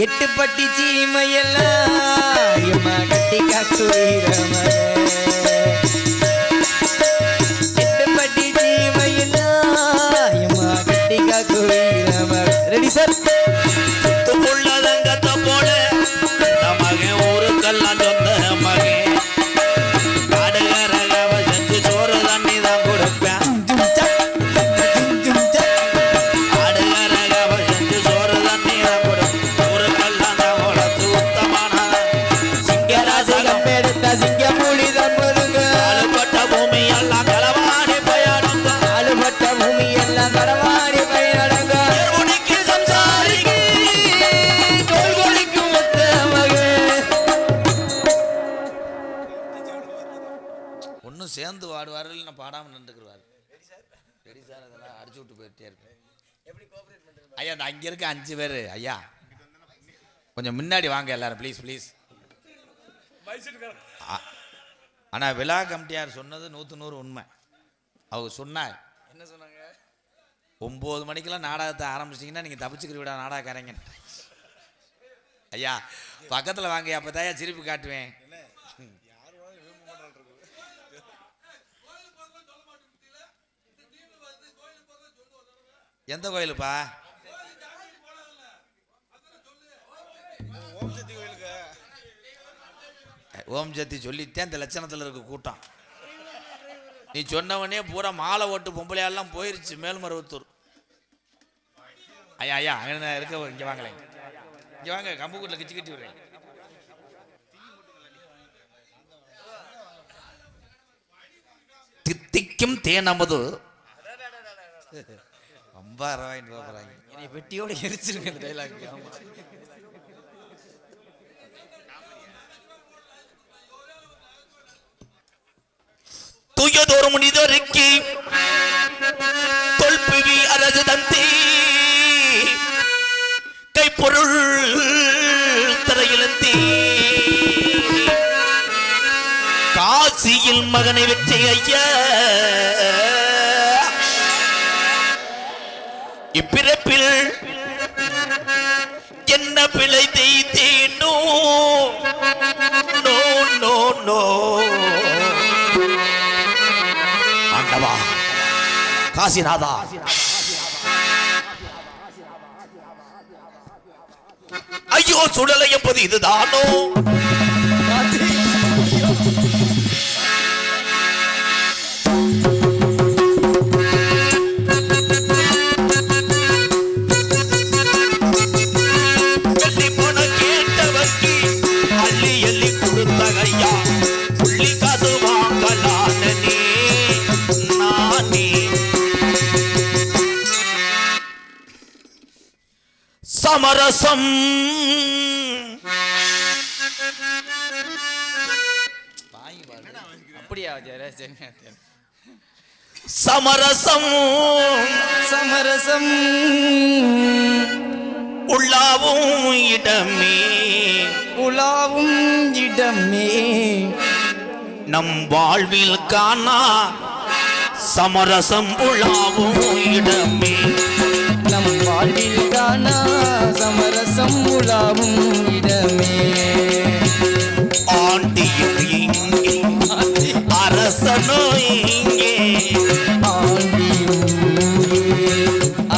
எட்டு பட்டி சீமையெல்லாம் கட்டி காக்கு எட்டு பட்டி சீமையெல்லாம் கட்டி காக்கு ரெடி சார் உள்ளதங்கத்தை போல மகன் ஊருக்கெல்லாம் சொந்த மகன் காடுகாரகாவ செஞ்சு சோறு தண்ணி தான் கொடுப்பேன் காடுகாரகாவ செஞ்சு சோறு தண்ணி தான் கொடுப்பேன் ஊருக்கெல்லாம் தான் உழைச்சு உத்தமான சிங்கராசகம் எடுத்த சிங்க மூலி தான் போதுங்க ஆளுபட்ட பூமி எல்லாம் களவாடி பயணங்க ஆளுபட்ட பூமி எல்லாம் களவாடி பயணங்க ஒன்னும் சேர்ந்து வாடுவாரு இல்ல பாடாம நின்றுக்குவாரு சரி சார் அதெல்லாம் அடிச்சு விட்டு போயிட்டே இருப்பேன் ஐயா அங்க இருக்க 5 பேரு ஐயா கொஞ்சம் முன்னாடி வாங்க எல்லாரும் ப்ளீஸ் ப்ளீஸ் ஆனா விழா கமிட்டியார் சொன்னது 100 உண்மை அவங்க சொன்னார் என்ன சொன்னாங்க 9 மணிக்கெல்லாம் நாடகத்தை ஆரம்பிச்சிட்டிங்கன்னா நீங்கள் தப்பிச்சுக்கிற விட நாடகக்காரங்க ஐயா பக்கத்தில் வாங்க அப்போதாயா சிரிப்பு காட்டுவேன் எந்த கோயிலுப்பா ஓம் சக்தி சொல்லித்தேன் இந்த லட்சணத்தில் இருக்க கூட்டம் நீ சொன்னவனே பூரா மாலை ஓட்டு பொம்பளையாலாம் போயிருச்சு மேல்மருவத்தூர் ஐயா ஐயா அங்கே இருக்க இங்கே வாங்களேன் இங்கே வாங்க கம்புக்கூட்டில் கிச்சு கட்டி விடுறேன் தித்திக்கும் தேனமது ரொம்ப அரவாயின்னு போகிறாங்க என்னை வெட்டியோட எரிச்சிருங்க இந்த டைலாக் தூயதோறும் முனிதோருக்கு தொல்புவி அரசு தந்தி கைப்பொருள் தரையிழந்தி காசியில் மகனை வெற்றி ஐயா இப்பிறப்பில் என்ன பிழை தேய்த்தேனோ நோ நோ நோ ஆண்டவா காசிநாதா ஐயோ சுடலை என்பது இதுதானோ சொல்லி போன கேட்டவர்க்கு அள்ளி எள்ளி கொடுத்த ஐயா புள்ளி காசு வாங்கலானே நானே சமரசம் அப்படியா சமரசம் சமரசம் உள்ளாவும் இடமே உலாவும் இடமே நம் வாழ்வில் காணா சமரசம் உலாவும் இடமே நம் வாழ்வில் காணா சமரசம் உலாவும் இடமே ஆண்டியும் இங்கே அரசனோ இங்கே ஆண்டியும் இங்கே,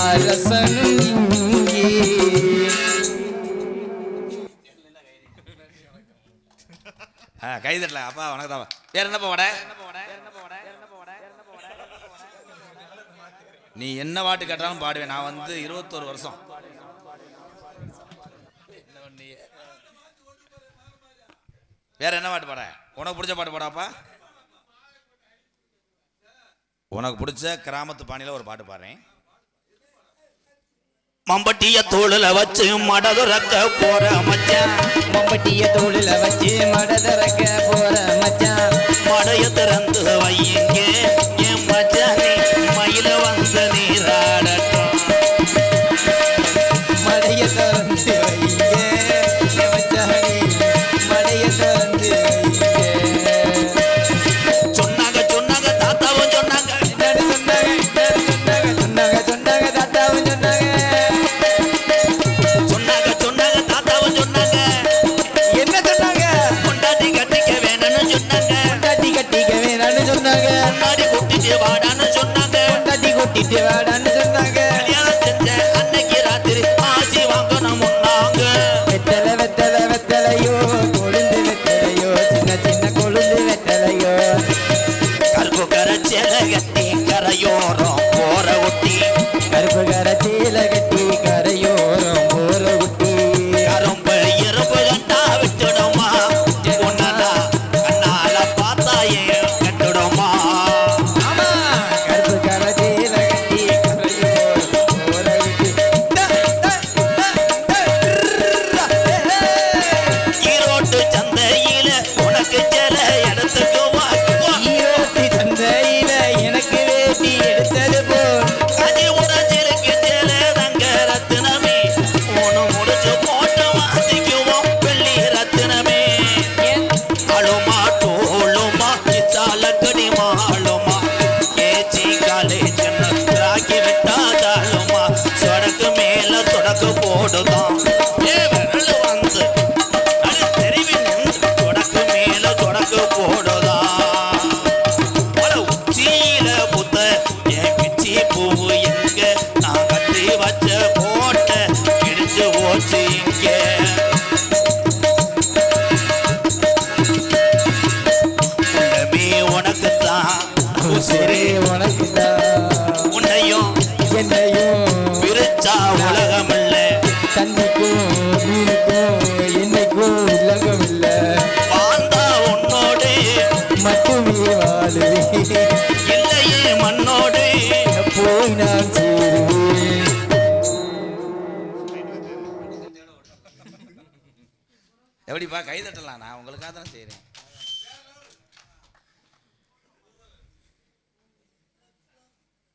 அரசனும் இங்கே கைதட்டல அப்பா வணக்கம் வேற என்னப்பா வட நீ என்ன பாட்டு கேட்டாலும் பாடுவேன் நான் வந்து 21 வருஷம் வேற என்ன பாட்டு பாட உனக்கு பிடிச்ச பாட்டு பாடாப்பா உனக்கு பிடிச்ச கிராமத்து பாணியில ஒரு பாட்டு பாடுறேன் மம்பட்டிய தோளுல வச்சு மடதுறக்க போற மச்சான் மம்பட்டிய தோளில வச்சு மடதறக்க போற மச்சான் மடைய திறந்து வையுங்க என் மச்சானே மயில வந்து நீராடட்டும் மடைய திறந்து வைங்க என் மச்சானே, மடைய திறந்து வைங்க சொன்னாங்க சொன்னாங்க தாத்தாவும் சொன்னாங்க என்னன்னு சொன்னாங்க தாத்தாவும் சொன்னாங்க சொன்னாங்க சொன்னாங்க தாத்தா கூட்டிட்டு வாடான்னு சொன்னாங்க. கல்யாணம் செஞ்ச அன்னைக்கு ராத்திரி ஆசி வாங்கணும் முன்னாங்க. வெத்தலை வெத்தலை வெத்தலையோ கொழுந்து வெத்தலையோ சின்ன சின்ன கொழுந்து வெத்தலையோ கருப்பு கரைச்சேல கட்டி கரையோரம் போற ஒட்டி கருப்பு கரைச்சீல கட்டி கரையோரம் போற குட்டி கரும்பு எறும்பு கண்டா விட்டுடுமா உன்னடா கண்ணால பார்த்தாயே கட்டுடுமா. ஆமா கருப்பு கரைச்சீல கட்டி கரையோரம் போற குட்டி ஈரோட்டு சந்தையில உனக்கு சில இடத்துக்கு ஈரோட்டு சந்தையில எனக்கு வேட்டி எடுத்தது போல் கஞ்சி உடஞ்சிருக்கு சில தங்க ரத்தினமே ஒண்ணு முடிச்சு போட்டு மாத்திக்குவோம் வெள்ளி ரத்தினமே. அழுமா டோலுமா இச்சாலக்கடி மாளுமா ஏச்சி காலேஜ் ராக்கி விட்டா தாழுமா சொடக்கு மேல சொடக்கு போடுதான் ஏ விரல் வந்து அது தெரிவி நின்று சொடக்கு மேல சொடக்கு போடுதான். பல உச்சியில புத்த என் பிச்சி பூவு எங்க நான் கட்டி வச்ச போட்ட இடிச்சு போச்சு இங்க. உள்ளமே உனக்குத்தான் சரி உனக்குதான் உன்னையும் என்னையும் பிரிச்சா உலகம் இல்ல. தண்ணிக்கும் மீனுக்கும் என்னைக்கும் உலகம் இல்ல வாழ்ந்தா உன்னோடு மட்டுமே வாழுவேன் இல்லையே மண்ணோடு. போய் நான் சேருவேன். எப்படிப்பா கை தட்டலாம், நான் உங்களுக்காக தானே செய்றேன்.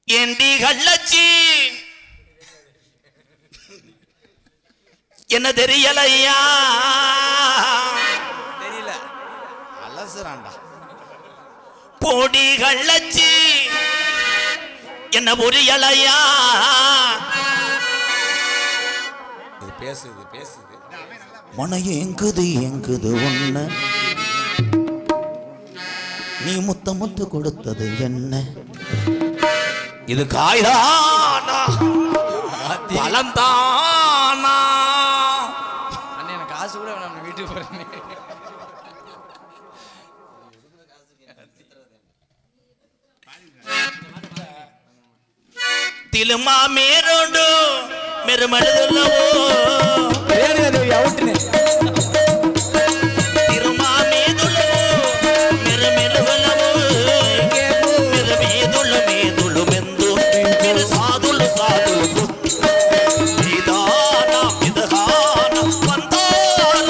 ஏண்டி கள்ளச்சி என்ன தெரியலையா தெரியல அலசுறான்டா போடி கள்ளச்சி என்ன புரியலையா. இது பேசுது மன எங்குது எங்குது ஒண்ணு நீ முத்த முத்த கொடுத்தது என்ன இது காய்தானா பழந்தானா. அண்ணே எனக்கு காசு கூட வேணாம் வீட்டுக்கு போறேன். తిలుమా మేరోడు మీరు మడుదులవో అవుట్నే తిరుమా మేదులవో మీరు మెలువలవో మీరు మేదులు మేదులు మెందు మీరు సాధులు సాధులు విధాన విధాన వందాన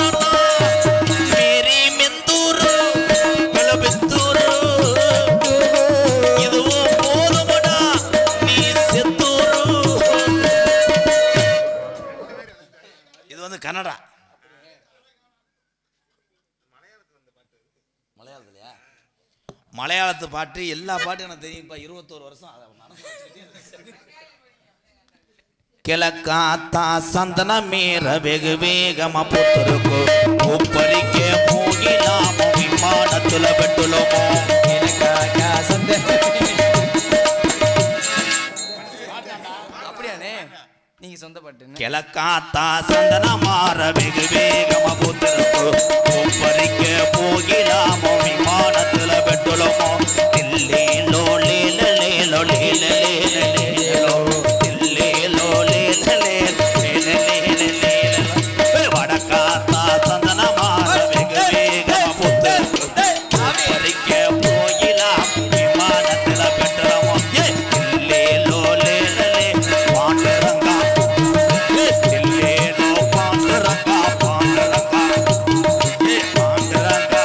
మేరీ మెందూరు వెలబెత్తూరు இதுவோ போதுமடா நீ செத்தூரு. இது வந்து கன்னடா மலையாளத்துலயா மலையாளத்து பாட்டு எல்லா பாட்டும் எனக்கு தெரியும்ப்பா 21 வருஷம் அதை மனசுல வச்சுக்கிட்டே கிழக்காத்தா சந்தன மீற வெகு வேகமா பொத்துருக்கு உப்பரிக்கே போகிலாமோ விமானத்துல பெட்டுலமோ எனக்காக சந்த அப்படியானே நீங்க சொந்த பாட்டு கிழக்காத்தா சந்தன மாற வெகு வேகமா பொத்துருக்கு உப்பரிக்கே போகிலாமோ விமானத்துல பெட்டுலமோ இல்லேலோ லேலோ லேலோ வடக்காத்தா சந்தன மாற வெகு வேகமா பொத்துருக்கு பறிக்க போயிலாம் விமானத்துல பெற்றமோ இல்லேலோ லேலலே பாண்டரங்கா இல்லேலோ பாண்டரங்கா பாண்டரங்கா பாண்டரங்கா.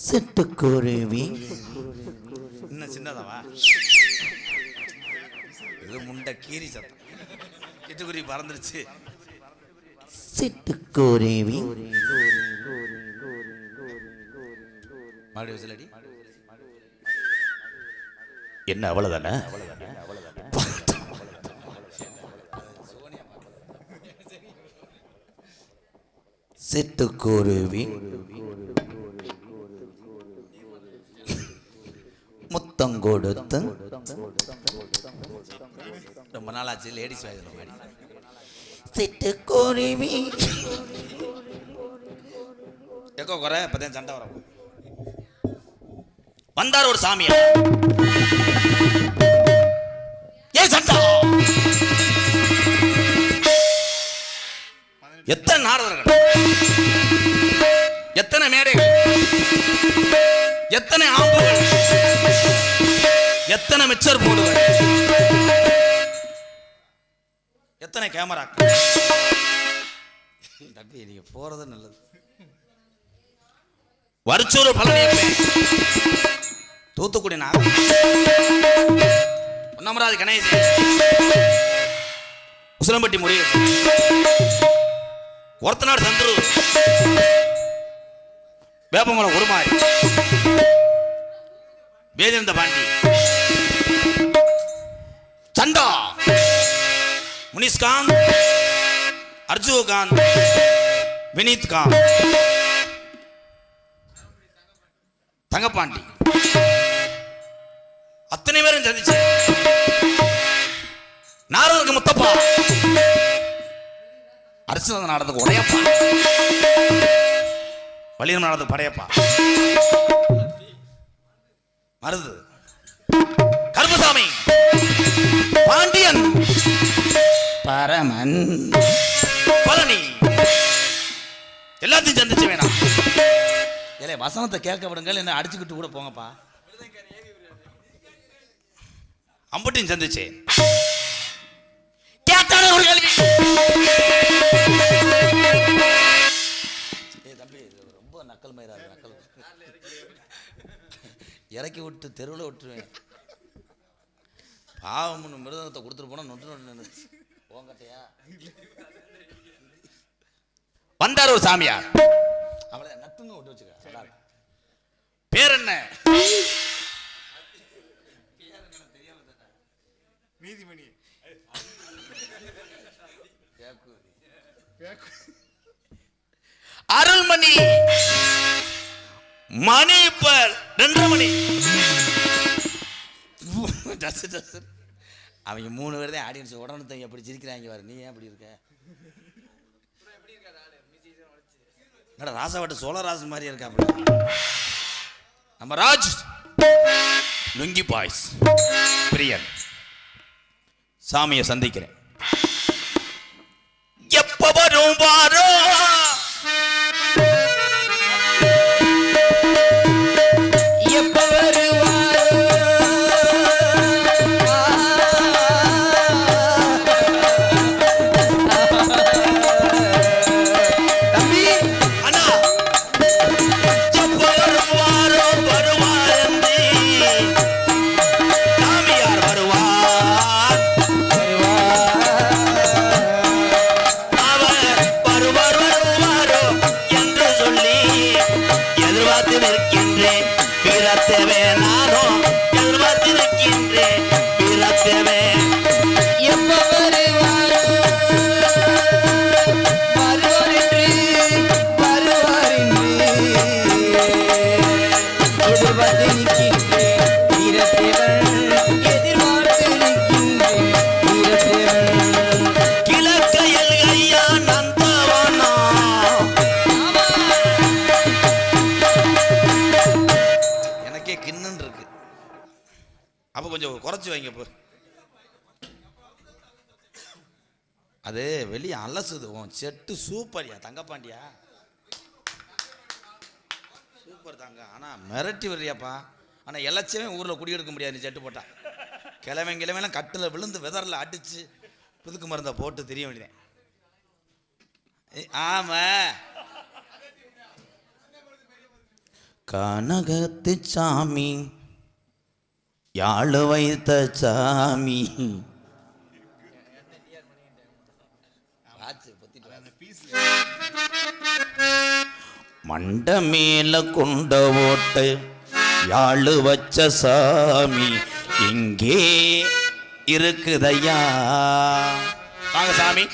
சிட்டுக்குருவி இன்னும் சின்னதாவா இது முண்டை கீரி சத்தம். சிட்டுக்குருவி பறந்துருச்சு. சிட்டுக்குருவி மறுபடியும் விசிலடி. என்ன அவ்வளவுதானே? சிட்டுக்குருவி கொடுத்து ரொம்ப நாள் ஆச்சு லேடிஸ் வாய்தில் பாடி சிட்டுக்குருவி எக்கோ குறை இப்பதான் சண்டை வர வந்தார் ஒரு சாமியா ஏ சண்டா எத்தனை நாரதர்கள் எத்தனை மேடைகள் எத்தனை ஆம்புகள் எத்தனை மிச்சர் போடுவர் எத்தனை கேமரா தம்பி நீங்க போறது நல்லது வருச்சூர் பழனியப்ப தூத்துக்குடி நாக பொன்னமராதி கணேசன் உசிலம்பட்டி முருகேசன் ஒருத்தநாடு சந்துரு வேப்பமலம் உருமாறி வேதேந்த பாண்டி சண்டா முனிஷ்காந்த் அர்ஜுகாந்த் வினீத் காந்த் தங்கப்பாண்டி அத்தனை பேரும் சந்திச்சு நாரதருக்கு முத்தப்பா அரசு நாடத்துக்கு உடையப்பா வலியம் நாடத்துக்கு படையப்பா மருது கருப்பசாமி பாண்டியன் பரமன் பழனி எல்லாத்தையும் சந்திச்சு வேணாம் ஏலே வசனத்தை கேட்க விடுங்க என்ன அடிச்சுக்கிட்டு கூட போங்கப்பா அம்பட்டியும் சந்திச்சு கேட்டான ஒரு கேள்வி தம்பி ரொம்ப நக்கல் மயிராது நக்கல் இறக்கி விட்டு தெருவில் விட்டுருவேன் பாவம்னு மிருதங்கத்தை கொடுத்துட்டு போனா நொட்டு நொட்டு நினைச்சு போங்கட்டையா வந்தார் ஒரு சாமியார் அவளை நட்டுன்னு விட்டு வச்சுக்க பேர் என்ன நீதிமணி அருள்மணி மணி இப்ப 2:30 மணி அவங்க 3 பேர் தான் ஆடியன்ஸ் உடனே எப்படி சிரிக்கிறாங்க பாரு நீ ஏன் அப்படி இருக்க ராசாவட்ட சோழராசு மாதிரி இருக்கா நம்ம ராஜ் லுங்கி பாய்ஸ் பிரியன் சாமியை சந்திக்கிறேன் எப்ப வரும் பாரோ கொஞ்சம் குறைச்சி வைங்க இப்போ அது வெளியே அலசுது உன் செட்டு சூப்பர்யா தங்கப்பாண்டியா சூப்பர் தாங்க ஆனால் மிரட்டி வர்றியாப்பா ஆனால் எல்லாச்சமே ஊரில் குடியெடுக்க முடியாது நீ செட்டு போட்டா கிழமைலாம் கட்டில் விழுந்து வெதரில் அடிச்சு புதுக்கு மருந்தை போட்டு தெரிய வேண்டியதேன் ஆமா கனகத்து சாமி யாழ் வைத்த சாமி மண்ட மேல கொண்ட ஓட்டு யாழ் வச்ச சாமி இங்கே இருக்குதையா வாங்க சாமி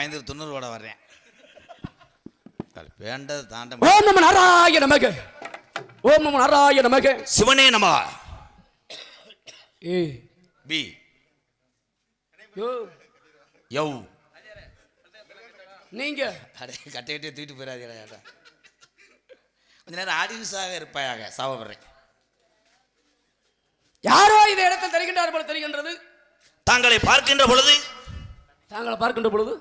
பயந்து துண்ணூறு வர்றேன். வேண்டது தாண்ட. ஓம் நம நாராயண நமக. ஓம் நம நாராயண நமக. சிவனே நம. ஏ பி யோ யௌ. நீங்க அடே கட்டை கட்டி தூக்கிட்டு போயிடாதீங்க. கொஞ்ச நேரம் ஆடியன்ஸாக இருப்பாயாக. சாவப்படுறேன். யாரோ இந்த இடத்தில் தெரிகின்றார் போல தெரிகின்றது. தாங்களை பார்க்கின்ற பொழுது, தாங்களை பார்க்கின்ற பொழுது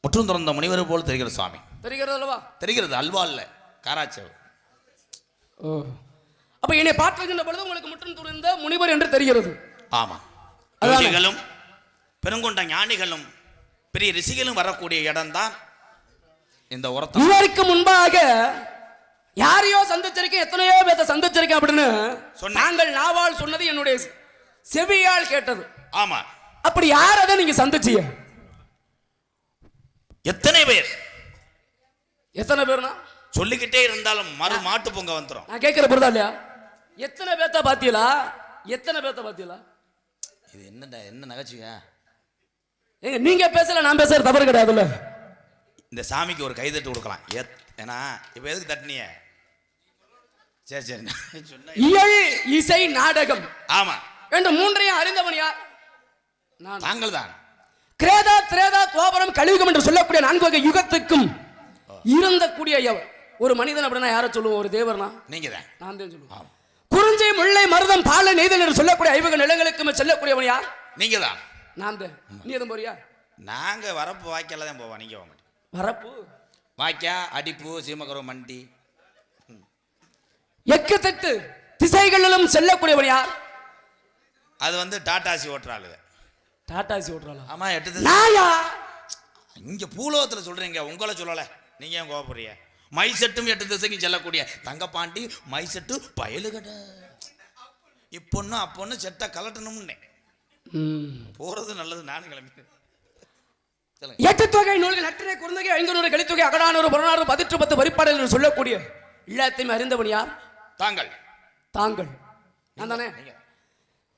முற்றும் துறந்த முனிவர் போல் தெரிகிறது சுவாமி. தெரிகிறது அல்லவா? தெரிகிறது. அல்வா இல்ல, காராச்சேவ். ஓ, அப்ப என்னை பார்க்கின்ற பொழுது உங்களுக்கு முற்றும் துறந்த முனிவர் என்று தெரிகிறது. ஆமா. யோகிகளும் பெருங்கொண்ட ஞானிகளும் பெரிய ரிஷிகளும் வரக்கூடிய இடம்தான் இந்த உரத்தம். இதற்கு முன்பாக யாரையோ சந்திச்சிருக்கேன், எத்தனையோ பேர்த்த சந்திச்சிருக்கேன் அப்படின்னு நாங்கள் நாவால் சொன்னது என்னுடைய செவியால் கேட்டது. ஆமா. அப்படி யார் அதை நீங்க சந்திச்சீங்க? எத்தனை பேர்? எத்தனை பேர்னா சொல்லிக்கிட்டே இருந்தாலும் மறு மாட்டு பொங்க வந்துடும். நான் கேட்கிற பொருதா இல்லையா? எத்தனை பேர்த்த பாத்தீங்களா? எத்தனை பேர்த்த பாத்தீங்களா? இது என்ன நகைச்சுவையா? நீங்க பேசல, நான் பேசுற தவறு கிடையாதுல்ல. இந்த சாமிக்கு ஒரு கைதட்டு கொடுக்கலாம். ஏன்னா இப்ப எதுக்கு தட்டினிய? சரி சரி. இயல் இசை நாடகம் ஆமா என்ற மூன்றையும் அறிந்தவன் யார்? நான். தாங்கள் தான். கிரேதா திரேதா துவாபரம் கலியுகம் என்று சொல்லக்கூடிய 4 வகை யுகத்துக்கும் இருந்த கூடிய ஒரு மனிதன் அப்படின்னா யாரை சொல்லுவோம்? ஒரு தேவர்னா நீங்க தான். நான் தான் சொல்லுவேன். குறிஞ்சி முல்லை மருதம் பாலை நெய்தல் என்று சொல்லக்கூடிய 5 வகை நிலங்களுக்கும் செல்லக்கூடியவன் யார்? நீங்க தான். நான் தான். நீ எதுவும் போறியா? நாங்க வரப்பு வாய்க்கால தான் போவோம். நீங்க போக மாட்டீங்க. வரப்பு வாய்க்கா அடிப்பு சீமகரம் மண்டி எக்கத்தட்டு திசைகளிலும் செல்லக்கூடியவன் யார்? அது டாட்டாசி ஓட்டுறாளுங்க. டாட்டாசி ஓட்டுறாளா? ஆமா. 8 திசை. நாயா இங்க பூலோகத்துல சொல்றீங்க, உங்களை சொல்லல. நீங்க ஏன் கோபப்படுறீங்க? மைசெட்டும் 8 திசைக்கும் செல்லக்கூடிய தங்கப்பாண்டி மைசெட்டு பயலுகட. இப்பொன்னு அப்பொன்னு செட்டை கலட்டணும்னு போறது நல்லது. நானும் கிளம்பி 8 தொகை நூல்கள் நற்றினை குறுந்தொகை 500 கலித்தொகை அகடானூறு புறநானூறு 10 வரிப்பாடல் என்று சொல்லக்கூடிய எல்லாத்தையும் அறிந்தவன் யார்? தாங்கள். தாங்கள். நான் தானே.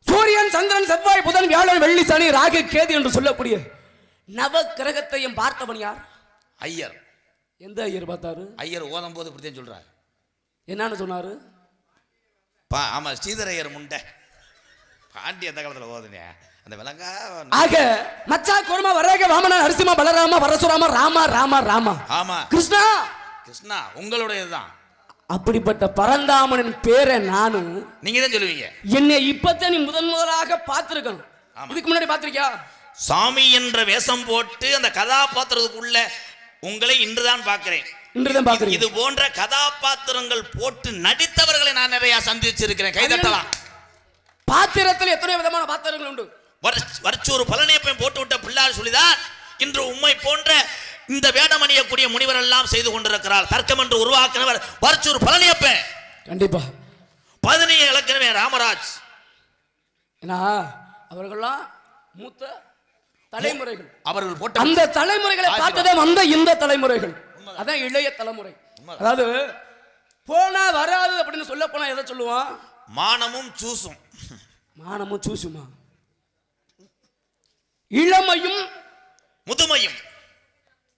சூரியன் சந்திரன் செவ்வாய் புதன் வியாழன் வெள்ளி சனி ராகு கேது என்று சொல்லக்கூடிய நவ கிரகத்தையும் பார்த்தவன் யார்? ஐயர். எந்த ஐயர் பார்த்தாரு? ஐயர் ஓதும் போது இப்படித்தான் சொல்றாரு. என்னன்னு சொன்னாரு? ஆமா, ஸ்ரீதர் ஐயர் முண்டை பாண்டி அந்த காலத்துல ஓதுனே அந்த விலங்கா. ஆக மச்சா கோர்மா வரக வாமன நரசிம்ம பலராம பரசுராம ராமா ராமா ராமா. ஆமா. கிருஷ்ணா கிருஷ்ணா உங்களுடையதுதான். அப்படிப்பட்ட பரந்தாமனின் பேரை நானு. நீங்க தான் சொல்லுவீங்க. என்னை இப்பதான் நீ முதலாக பார்த்திருக்கணும். இதுக்கு முன்னாடி பார்த்திருக்கியா? சாமி என்ற வேஷம் போட்டு அந்த கதாபாத்திரத்துக்குள்ள உங்களை இன்றுதான் பார்க்கிறேன். இன்றுதான் பார்க்கிறேன். இது போன்ற கதாபாத்திரங்கள் போட்டு நடித்தவர்களை நான் நிறைய சந்திச்சிருக்கிறேன். கைதட்டலாம். பாத்திரத்தில் எத்தனை விதமான பாத்திரங்கள் உண்டு. வருச்சூர் பழனியப்பன் போட்டு விட்ட பிள்ளார் சொல்லிதான் இன்று உண்மை போன்ற இந்த வேடம் அணியக்கூடிய முனிவர் எல்லாம் செய்து கொண்டிருக்கிறார். தர்க்கம் என்று உருவாக்கினவர் வருச்சூர் பழனியப்பன். கண்டிப்பா. 17 இலக்கணமே ராமராஜ். ஏன்னா அவர்கள்லாம் மூத்த தலைமுறைகள். அவர்கள் போட்ட அந்த தலைமுறைகளை பார்த்ததே இந்த தலைமுறைகள். அதான் இளைய தலைமுறை. அதாவது போனா வராது அப்படின்னு சொல்ல போனா எதை சொல்லுவான்? மானமும் சூசும். மானமும் சூசுமா? இளமையும் முதுமையும்.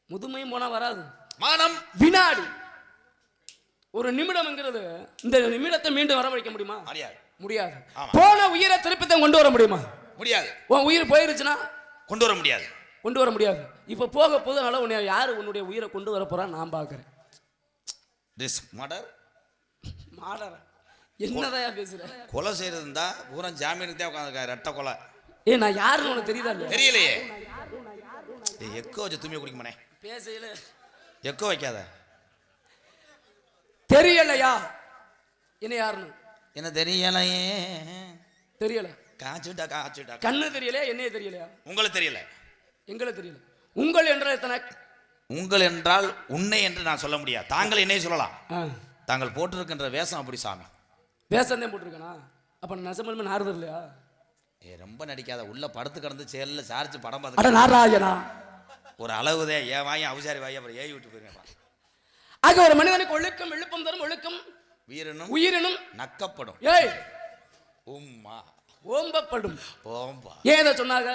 முதுமையும் போனா வராது. மானம் வினாடி. ஒரு நிமிடம்ங்கிறது இந்த நிமிடத்தை மீண்டும் வரவழைக்க முடியுமா? முடியாது. போன உயிரை திருப்பி கொண்டு வர முடியுமா? முடியாது. உன் உயிர் போயிருச்சுன்னா கொண்டு வர முடியாது. கொண்டு வர முடியாது. இப்ப போக போது உன்னை யாரு உன்னுடைய உயிரை கொண்டு வர போறான்னு நான் பாக்குறேன். என்னதையா பேசுற? கொலை செய்யறதுந்தா பூரா ஜாமீனுக்கு தான் உட்காந்துருக்காரு. ரெட்ட கொலை. நான் யாருன்னு உனக்கு தெரியுதா? தெரியலையே. எக்கோ வச்சு தூமியை குடிக்குமானே. பேசல. எக்கோ வைக்காத. தெரியலையா என்ன யாருன்னு? என்ன தெரியலையே. தெரியல. காச்சுட்டா காச்சுட்டா. கண்ணு தெரியலையா? என்னைய தெரியலையா? உங்களுக்கு தெரியல. எங்களை தெரியல. உங்கள் என்றால் எத்தனை? உங்கள் என்றால் உன்னை என்று நான் சொல்ல முடியாது. தாங்கள் என்னை சொல்லலாம். தாங்கள் போட்டிருக்கின்ற வேஷம் அப்படி சாமி. வேஷம் தான் போட்டிருக்கனா? அப்ப நெசமல்மே நாரதர் இல்லையா? ரொம்ப நடிக்காத. உள்ள படுத்து கடந்து செயல்ல சார்ஜ் படம் பார்த்து. அட நாராயணா. ஒரு அளவுதே ஏன் வாங்கி அவசாரி வாங்கி அப்புறம் ஏறி விட்டு போயிருங்க. ஆக ஒரு மனிதனுக்கு ஒழுக்கம் எழுப்பம் தரும். ஒழுக்கம் வீரனும் உயிரினும் நக்கப்படும். ஏய் உம்மா ஓம்பப்படும். ஓம்பா. ஏன் இதை சொன்னாங்க?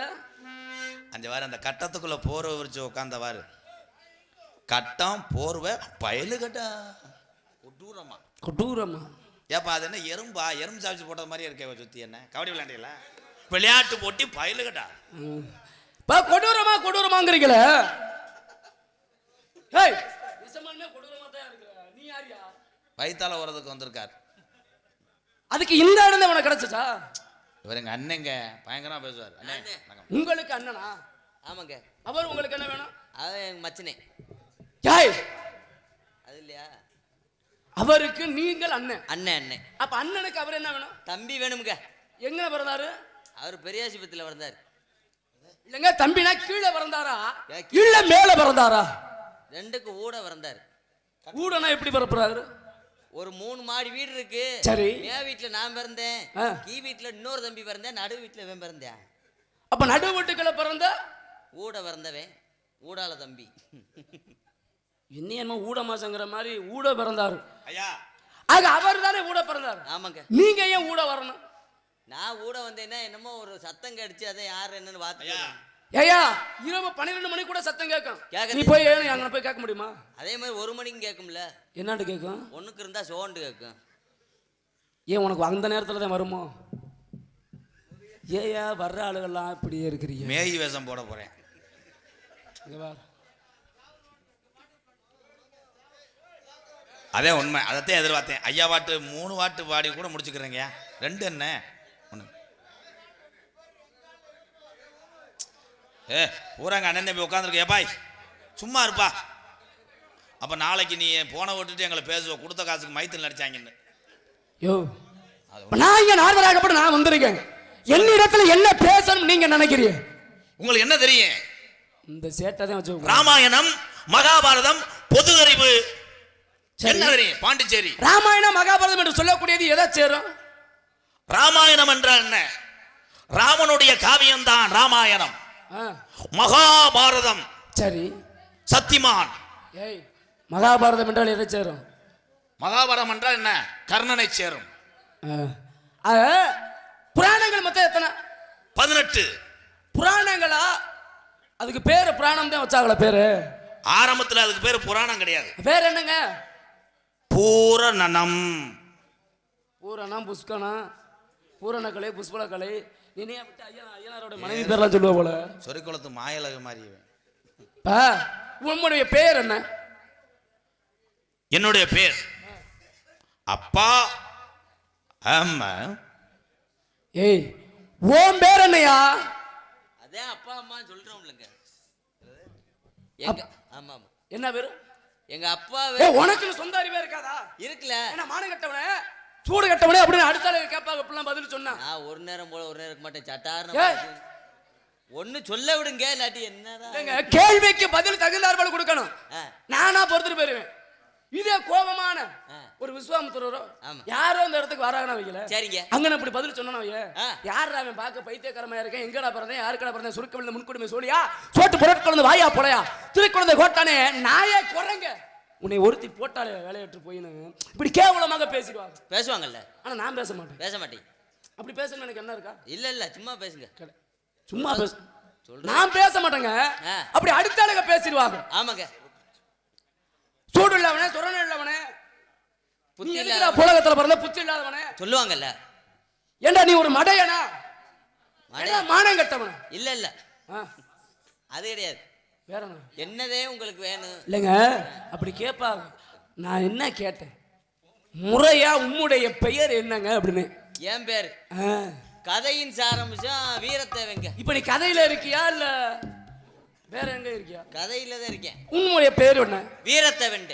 அந்த வாரு அந்த கட்டத்துக்குள்ள போர்வை விரிச்சு உட்காந்தவாரு. கட்டம் போர்வை பயலு கட்டா கொடூரமா கொடூரமா. ஏப்பா அது என்ன எறும்பா? எறும்பு சாப்பிச்சு போட்டது மாதிரியே இருக்கே சுத்தி. என்ன கபடி விளையாண்டீங்களா? விளையாட்டு போட்டி பயலு கட்டா கொடூரமா கொடூரமாங்கிறீங்களே. நீ யாரியா? வயித்தால ஓரதுக்கு வந்திருக்காரு. அதுக்கு இந்த இடம் தான் உனக்கு கிடைச்சா? இவர் எங்க அண்ணங்க பயங்கரமா பேசுவார். உங்களுக்கு அண்ணனா? ஆமாங்க. அவர் உங்களுக்கு என்ன வேணும்? அவன் எங்க மச்சனே. யாய் அது இல்லையா? அவருக்கு நீங்கள் அண்ணன். அண்ணன். அப்ப அண்ணனுக்கு அவர் என்ன வேணும்? தம்பி வேணுமுங்க. எங்க பிறந்தாரு? அவர் பெரியாசிபத்தில பிறந்தாரு. இல்லங்க தம்பினா கீழே பிறந்தாரா இல்ல மேல பிறந்தாரா? ரெண்டுக்கு ஊட பிறந்தாரு. ஊடனா எப்படி பிறப்புறாரு? ஒரு 3 மாடி வீடு இருக்கு. சரி. என் வீட்டுல நான் பிறந்தேன். கீ வீட்டுல இன்னொரு தம்பி பிறந்தேன். நடு வீட்டுல இவன் பிறந்தேன். அப்ப நடு வீட்டுக்குள்ள பிறந்த ஊட பிறந்தவன் ஊடால தம்பி. என்ன ஊட மாசங்கிற மாதிரி ஊட பிறந்தாரு. ஐயா ஆக அவர் தானே ஊட பிறந்தாரு. ஆமாங்க. நீங்க ஏன் ஊட வரணும்? நான் ஊட வந்தேன்னா என்னமோ ஒரு சத்தம் கடிச்சு அதை யாரு என்னன்னு பார்த்து. ஐயா இரவு 12 மணி கூட சத்தம் கேட்கும். நீ போய் அங்க போய் கேட்க முடியுமா? அதே மாதிரி 1 மணிக்கு கேட்கும்ல. என்னன்னு கேட்கும்? ஒண்ணுக்கு இருந்தா சோண்டு கேட்கும். ஏன் உனக்கு அந்த நேரத்துல தான் வருமோ? ஏயா வர்ற ஆளுகள்லாம் இப்படியே இருக்கிறீங்க. மேகி வேஷம் போட போறேன். அதே உண்மை. அதைத்தான் எதிர்பார்த்தேன். ஐயா வாட்டு 3 வாட்டு பாடி கூட முடிச்சுக்கிறேங்க. 2 என்ன 1 ஊராங்க அண்ணன் தம்பி உட்காந்துருக்க. ஏப்பாய் சும்மா இருப்பா. அப்ப நாளைக்கு நீ போன விட்டுட்டு எங்களை பேசுவ கொடுத்த காசுக்கு மைத்தில் நடிச்சாங்கன்னு. யோ நான் இங்க நார்மலாகப்பட்டு நான் வந்திருக்கேன். என்னிடத்துல என்ன பேசணும் நீங்க நினைக்கிறீங்க? உங்களுக்கு என்ன தெரியும்? இந்த சேட்டை தான் வச்சு ராமாயணம் மகாபாரதம் பொது அறிவு என்ன தெரியும்? பாண்டிச்சேரி. ராமாயணம் மகாபாரதம் என்று சொல்லக்கூடியது எதை சேரும்? ராமாயணம் என்றால் என்ன? ராமனுடைய காவியம் தான் ராமாயணம். மகாபாரதம் சரி சத்திமான். ஏய் மகாபாரதம் என்றால் எதை சேரும்? மகாபாரதம் என்றால் என்ன? கர்ணனை சேரும். புராணங்கள் மொத்தம் எத்தனை? 18 புராணங்களா? அதுக்கு பேரு புராணம் தான் வச்சாங்களா பேரு? ஆரம்பத்தில் அதுக்கு பேரு புராணம் கிடையாது. பேர் என்னங்க? பூரணம். பூரணம் புஷ்கணம் பூரணக்கலை புஷ்பலக்கலை. இனியா விட்டு ஐயனாரோட மனைவி பேர்லாம் சொல்லுவ போல. சொரிக்குளத்து மாயலக மாதிரி. உன்னுடைய பேர் என்ன? என்னுடைய பேர் அப்பா அம்மா. ஏய் உன் பேர் என்னையா? அதே அப்பா அம்மா சொல்றோம்லங்க. ஆமா ஆமா. என்ன பேரு? எங்க அப்பா. உனக்கு சொந்த அறிவே இருக்காதா? இருக்குல்ல. என்ன மானம் கட்டவனே சூடு கட்டவனே அப்படின்னு அடுத்தால கேட்பாங்க. இப்பெல்லாம் பதில் சொன்னா நான் ஒரு நேரம் போல ஒரு நேரம் இருக்க மாட்டேன். சட்டார்னு ஒன்னு சொல்ல விடுங்க. இல்லாட்டி என்னதான் கேள்விக்கு பதில் தகுந்தாற்போல கொடுக்கணும். நானா பொறுத்துட்டு போயிருவேன். இதே கோபமான ஒரு விஸ்வாமித்திரரோ யாரோ அந்த இடத்துக்கு வராங்கன்னு வைக்கல. சரிங்க. அங்க இப்படி பதில் சொன்னா யார் அவன் பார்க்க பைத்தியக்காரமா இருக்கேன். எங்கடா பிறந்தேன் யாருக்கடா பிறந்தேன் சுருக்க விழுந்த முன்குடுமை சோழியா சோட்டு பொருட்கள் வாயா போலையா திருக்குழந்தை கோட்டானே நாயே குறைங்க உன்னை ஒருத்தி போட்டாலே வேலையற்று போயின்னு இப்படி கேவலமாக பேசிடுவாங்க. பேசுவாங்கல்ல. ஆனா நான் பேச மாட்டேன். பேச மாட்டேன். அப்படி பேசணும் எனக்கு என்ன இருக்கா? இல்ல இல்ல சும்மா பேசுங்க. சும்மா பேச நான் பேச மாட்டேங்க. அப்படி அடுத்தாளுங்க பேசிடுவாங்க. ஆமாங்க. சூடு இல்லாதவனே சுரணம் இல்லாதவனே புத்தி இல்லாத புலகத்துல பிறந்த புத்தி இல்லாதவனே சொல்லுவாங்கல்ல. ஏண்டா நீ ஒரு மடையனா? மானம் கட்டவன? இல்ல இல்ல அது கிடையாது. வேற என்னதே உங்களுக்கு வேணும் இல்லைங்க. அப்படி கேட்பாங்க. நான் என்ன கேட்டேன் முறையா உம்முடைய பெயர் என்னங்க அப்படின்னு. என் பேர் கதையின் சாரம்சம் வீரத்தேவைங்க. இப்ப நீ கதையில இருக்கியா இல்ல வேற எங்க இருக்கியா? கதையில தான் இருக்கேன். உன்னுடைய பேர் என்ன? வீரத்தேவன்.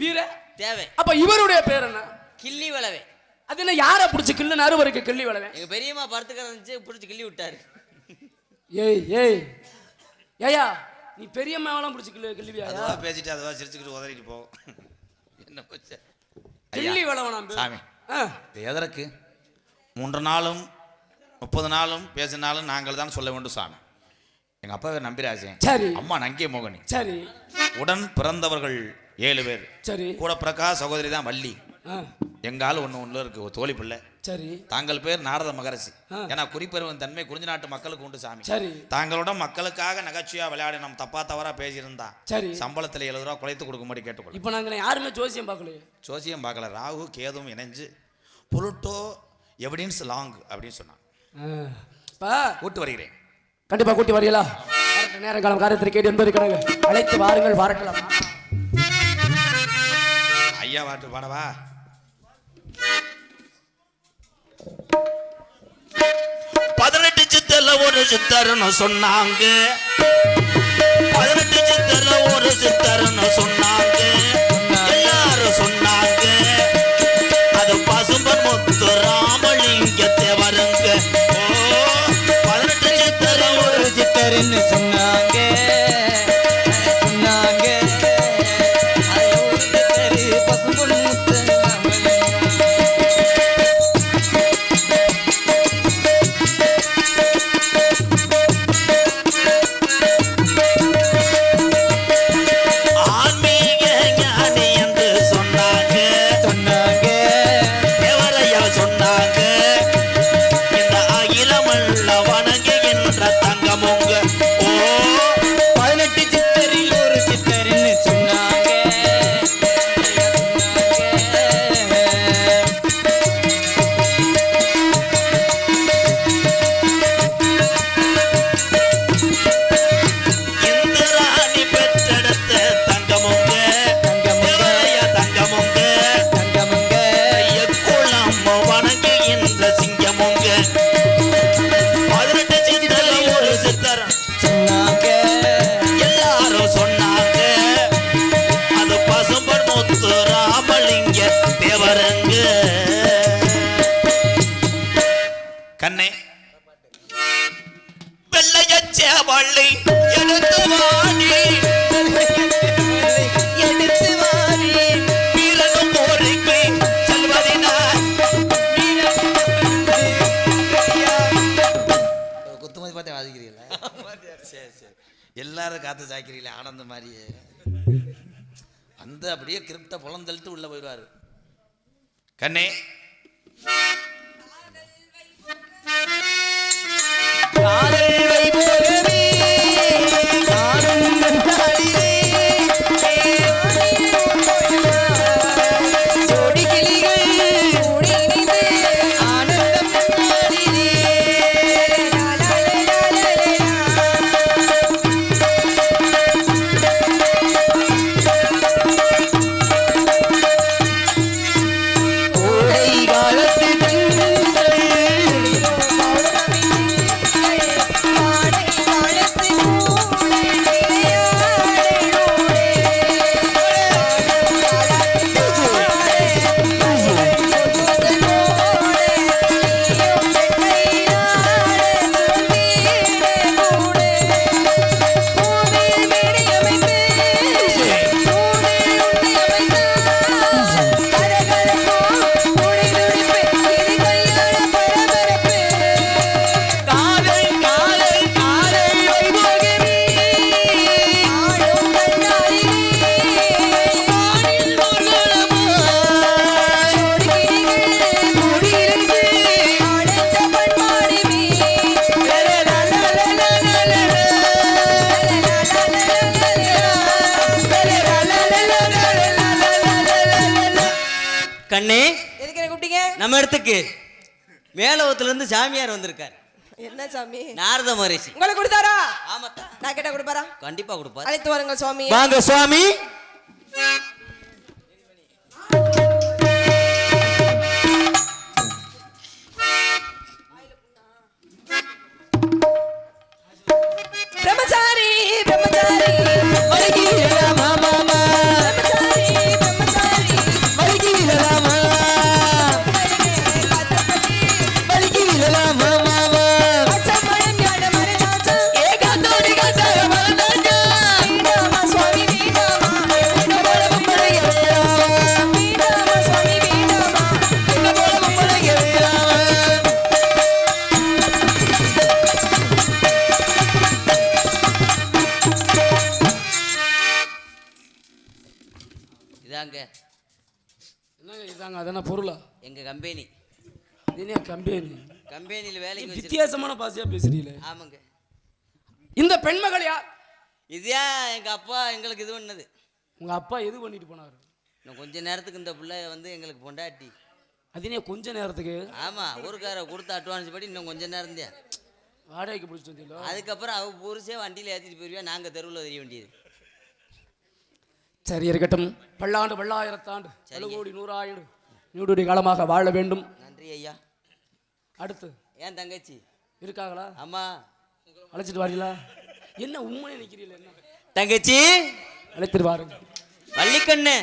வீர தேவை. அப்ப இவருடைய பேர் என்ன? கிள்ளி வளவே. அது என்ன யாரை பிடிச்சி கிள்ளு நறுவருக்கு கிள்ளி வளவே? எங்க பெரியம்மா படுத்துக்க பிடிச்சி கிள்ளி விட்டாரு. ஏய் ஏய் ஏயா நீ பெரியம்மாவெல்லாம் பிடிச்சி கிள்ளிவியா? அதுவா பேசிட்டு அதுவா சிரிச்சுக்கிட்டு உதறிட்டு போ. என்ன போச்சு கிள்ளி வளவனா சாமி? எதற்கு 3 நாளும் 30 நாளும் பேசினாலும் நாங்கள் தான் சொல்ல வேண்டும் சாமி. எங்க அப்பா பேர் நம்பிராஜன். சரி. அம்மா நங்கிய மோகனி. சரி. உடன் பிறந்தவர்கள் 7 பேர். சரி. கூட பிறக்கா சகோதரி தான் வள்ளி. எங்கால ஒண்ணு இருக்கு ஒரு தோழி பிள்ளை. சரி. தாங்கள் பேர் நாரத மகரிஷி. ஏன்னா குறிப்பெருவன் தன்மை குறிஞ்சி நாட்டு மக்களுக்கு உண்டு சாமி. சரி. தாங்களோட மக்களுக்காக நகைச்சுவையா விளையாடி நம்ம தப்பா தவறா பேசியிருந்தா சரி சம்பளத்தில் 70 ரூபா குறைத்து கொடுக்கும்படி கேட்டுக்கொள்ள. இப்போ நாங்கள் யாருமே ஜோசியம் பார்க்கலையே. ஜோசியம் பார்க்கல. ராகு கேதும் இணைஞ்சு புளுட்டோ எவிடன்ஸ் லாங் அப்படின்னு சொன்னாங்க. கூட்டு வருகிறேன். கண்டிப்பா கூட்டி வரீங்களா? நேரம் காலம் காரியத்தில் கேட்டு என்பது கணக்கு அழைத்து வாருங்கள் வாரக்கலாம். ஐயா வாட்டு பாடவா? 18 சித்தர்ல ஒரு சித்தர்னு சொன்னாங்க. 18 சித்தர்ல ஒரு சித்தர்னு சொன்னாங்க. எல்லாரும் சொன்னாங்க அது பசும்பன் முத்து ராமலிங்க தேவருங்க. 18 சித்தர்ல ஒரு சித்தர்னு சொன்னாங்க. கண்ணே வெள்ளையச்சே வள்ளி எடுத்து வாடி வீரனும் போரிக்கு செல்வதினார். குத்துமதி பார்த்தே வாதிக்கிறீங்களா? சரி சரி எல்லாரும் காத்து சாய்க்கிறீங்களே ஆனந்த மாதிரியே அந்த அப்படியே கிரிப்ட புலந்தள்ளிட்டு உள்ள போயிடுவாரு. கண்ணே கண்ணே எதுக்கு கூப்பிட்டீங்க? நம்ம இடத்துக்கு மேலவத்துல இருந்து சாமியார் வந்திருக்காரு. என்ன சாமி? நாரத மகரிஷி. உங்களுக்கு கொடுத்தாரா? ஆமாத்தா. நான் கேட்டா கொடுப்பாரா? கண்டிப்பா கொடுப்பாரு. அழைத்து வாருங்க சுவாமி. வாங்க சுவாமி. பிரம்மச்சாரி பிரம்மச்சாரி வருகிறா மாமா பிரம்மச்சாரி பிரம்மச்சாரி வருகிறா மாமா வருகிறா மாமா அச்சமயம் ஞான மரணாச்சா ஏகாந்தோடி காட்டாக மரணாச்சா வீணாமா சுவாமி வீணாமா என்ன போல பொம்பளைங்க வேறாமா வீணாமா சுவாமி வீணாமா என்ன போல பொம்பளைங்க வேறாமா இதாங்க என்னங்க இதாங்க அதென்ன பொருளா? எங்க கம்பெனி. என்ன கம்பெனி கம்பெனியில் வேலைக்கு வச்சிருக்கேன். வித்தியாசமான பாசையா பேசுறீங்களே. ஆமாங்க. இந்த பெண்மகள் யார்? இதுயா எங்க அப்பா எங்களுக்கு இது பண்ணது. உங்க அப்பா எது பண்ணிட்டு போனாரு? இன்னும் கொஞ்ச நேரத்துக்கு இந்த பிள்ளை வந்து எங்களுக்கு பொண்டாட்டி. அதுனே கொஞ்ச நேரத்துக்கு? ஆமா, ஊருக்கார கொடுத்த அட்வான்ஸ் படி இன்னும் கொஞ்ச நேரம் தான் வாடகைக்கு பிடிச்சிட்டு வந்தீங்களா? அதுக்கப்புறம் அவ புருஷே வண்டியில் ஏற்றிட்டு போயிருவா, நாங்கள் தெருவில் தெரிய வேண்டியது. சரி இருக்கட்டும். பல்லாண்டு பல்லாயிரத்தாண்டு கோடி 100,000 நீடுடைய காலமாக வாழ வேண்டும். நன்றி ஐயா. அடுத்து ஏன் தங்கச்சி இருக்காங்களா? ஆமா. அழைச்சிட்டு வாரீங்களா? என்ன உண்மையை நிக்கிறீங்களா? என்ன தங்கச்சி அழைத்துட்டு வாருங்க. வள்ளிக்கண்ணு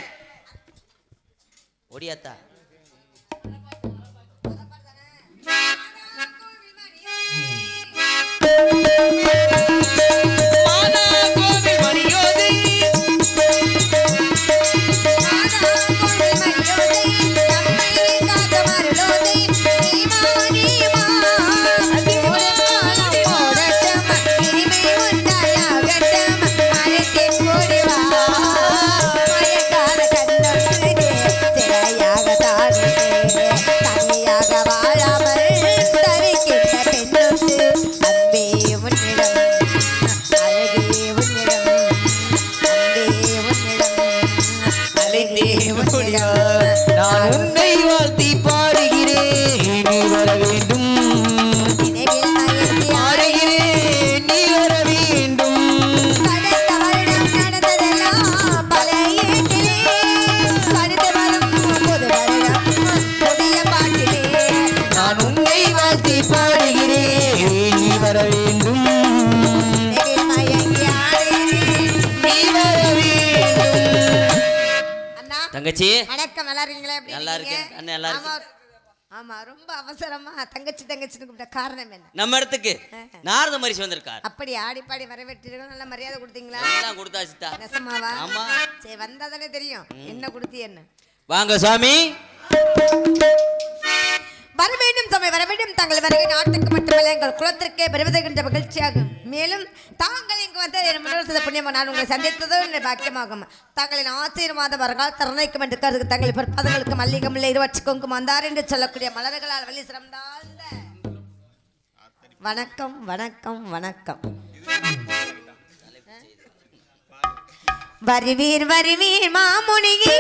ஒடியாத்தா. நான் உன்னை வாழ்த்தி பாடுகிறேன், நீ வர வேண்டும். பாடுகிறேன், நீ வர வேண்டும். நான் உன்னை வாழ்த்தி பாடுகிறேன், நீ வர வேண்டும். தங்கச்சி வணக்கம். நல்லா இருக்கீங்களா? எப்படி நல்லா இருக்கேன். இருக்கீங்க? அண்ணே நல்லா இருக்கு. ஆமா, ரொம்ப அவசரமா தங்கச்சி தங்கச்சின்னு கூப்பிட்ட காரணம் என்ன? நம்ம இடத்துக்கு நாரத மரிசி வந்திருக்கார். அப்படி ஆடி பாடி வரவேற்றீர்கள், நல்ல மரியாதை கொடுத்தீங்களா? எல்லாம் கொடுத்தாச்சுதா. நெசமாவா? ஆமா. சரி, வந்தா தானே தெரியும் என்ன கொடுத்தி என்ன. வாங்க சுவாமி. வர வேண்டும் சமயம் வர வேண்டும். தங்கள் வருகை நாட்டுக்கு மட்டுமல்ல எங்கள் குலத்திற்கே பெருவதற்கின்ற மகிழ்ச்சியாகும். மேலும் தாங்கள் இங்கு வந்து முதல் புண்ணியமாக நான் உங்களை சந்தித்ததோ என்ற பாக்கியமாகும். தங்களின் ஆசீர்வாதம் வரகால் தரணைக்கும் என்று கருது தங்கள் பிற்பாதங்களுக்கு மல்லிகம் இல்லை இருவற்றி கொங்கும் வந்தார் என்று சொல்லக்கூடிய மலர்களால் வழி சிறந்தாழ்ந்த வணக்கம் வணக்கம் வணக்கம். வருவீர் வருவீர் மாமுனியே